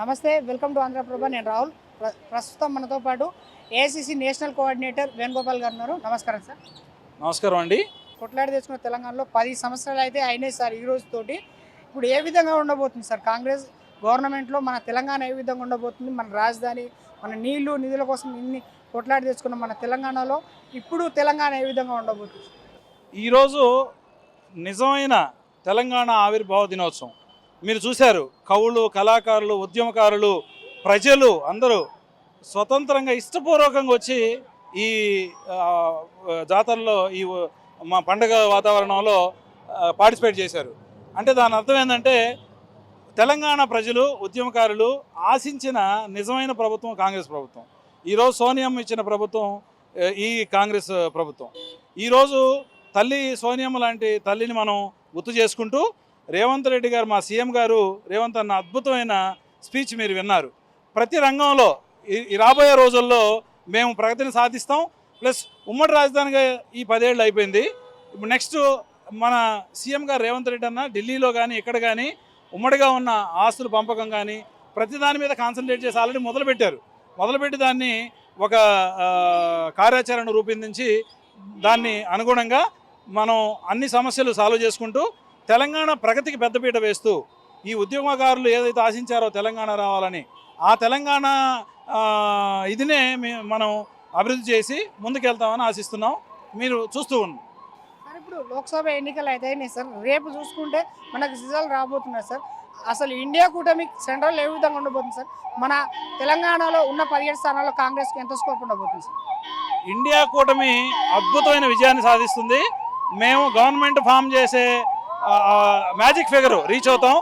నమస్తే, welcome to Andhraprabha. నేను రాహుల్. ప్రస్తుతం మనతో పాటు ఏఐసిసి నేషనల్ కోఆర్డినేటర్ వేణుగోపాల్ గారు ఉన్నారు. నమస్కారం సార్. నమస్కారం అండి. కొట్లాడి తెచ్చుకున్న తెలంగాణలో 10 సంవత్సరాలు అయితే అయినాయి సార్. ఈ రోజుతోటి ఇప్పుడు ఏ విధంగా ఉండబోతుంది సార్ కాంగ్రెస్ గవర్నమెంట్లో? మన తెలంగాణ ఏ విధంగా ఉండబోతుంది? మన రాజధాని, మన నీళ్లు నిధుల కోసం ఇన్ని కొట్లాడి తెచ్చుకున్న మన తెలంగాణలో ఇప్పుడు తెలంగాణ ఏ విధంగా ఉండబోతుంది? ఈరోజు నిజమైన తెలంగాణ ఆవిర్భావ దినోత్సవం మీరు చూశారు. కవులు, కళాకారులు, ఉద్యమకారులు, ప్రజలు అందరూ స్వతంత్రంగా ఇష్టపూర్వకంగా వచ్చి ఈ జాతరలో ఈ మా పండుగ వాతావరణంలో పార్టిసిపేట్ చేశారు. అంటే దాని అర్థం ఏంటంటే తెలంగాణ ప్రజలు, ఉద్యమకారులు ఆశించిన నిజమైన ప్రభుత్వం కాంగ్రెస్ ప్రభుత్వం. ఈరోజు సోనియమ్మ ఇచ్చిన ప్రభుత్వం ఈ కాంగ్రెస్ ప్రభుత్వం. ఈరోజు తల్లి సోనియమ్మ లాంటి తల్లిని మనం గుర్తు చేసుకుంటూ రేవంత్ రెడ్డి గారు, మా సీఎం గారు రేవంత్ అన్న అద్భుతమైన స్పీచ్ మీరు విన్నారు. ప్రతి రంగంలో ఈ రాబోయే రోజుల్లో మేము ప్రగతిని సాధిస్తాం. ప్లస్ ఉమ్మడి రాజధానిగా ఈ 10 ఏళ్ళు అయిపోయింది. ఇప్పుడు నెక్స్ట్ మన సీఎం గారు రేవంత్ రెడ్డి అన్న ఢిల్లీలో కానీ ఇక్కడ కానీ ఉమ్మడిగా ఉన్న ఆస్తుల పంపకం కానీ ప్రతి దాని మీద కాన్సన్ట్రేట్ చేసి ఆల్రెడీ మొదలుపెట్టి దాన్ని ఒక కార్యాచరణ రూపొందించి దాన్ని అనుగుణంగా మనం అన్ని సమస్యలు సాల్వ్ చేసుకుంటూ తెలంగాణ ప్రగతికి పెద్దపీట వేస్తూ ఈ ఉద్యమకారులు ఏదైతే ఆశించారో తెలంగాణ రావాలని, ఆ తెలంగాణ ఇదినే మనం అభివృద్ధి చేసి ముందుకెళ్తామని ఆశిస్తున్నాం. మీరు చూస్తూ ఉన్నాం సార్. ఇప్పుడు లోక్సభ ఎన్నికలు అయితే సార్, రేపు చూసుకుంటే మనకు రిజల్ట్ రాబోతున్నాయి సార్. అసలు ఇండియా కూటమి సెంట్రల్ ఏ విధంగా ఉండబోతుంది సార్? మన తెలంగాణలో ఉన్న 17 స్థానాల్లో కాంగ్రెస్కి ఎంత స్కోప్ ఉండబోతుంది సార్? ఇండియా కూటమి అద్భుతమైన విజయాన్ని సాధిస్తుంది. మేము గవర్నమెంట్ ఫామ్ చేసే మ్యాజిక్ ఫిగర్ రీచ్ అవుతాం.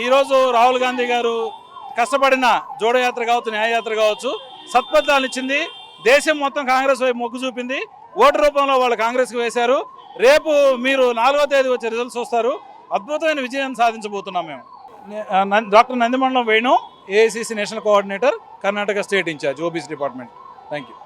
ఈరోజు రాహుల్ గాంధీ గారు కష్టపడిన జోడయాత్ర కావచ్చు, న్యాయయాత్ర కావచ్చు, సత్ఫలితాలను ఇచ్చింది. దేశం మొత్తం కాంగ్రెస్ వైపు మొగ్గు చూపింది. ఓటు రూపంలో వాళ్ళు కాంగ్రెస్కి వేశారు. రేపు మీరు 4వ తేదీ వచ్చే రిజల్ట్స్ వస్తారు. అద్భుతమైన విజయం సాధించబోతున్నాం మేము. Doctor Nandimandalam Venu, AICC national coordinator, Karnataka state in charge, OBC department. Thank you.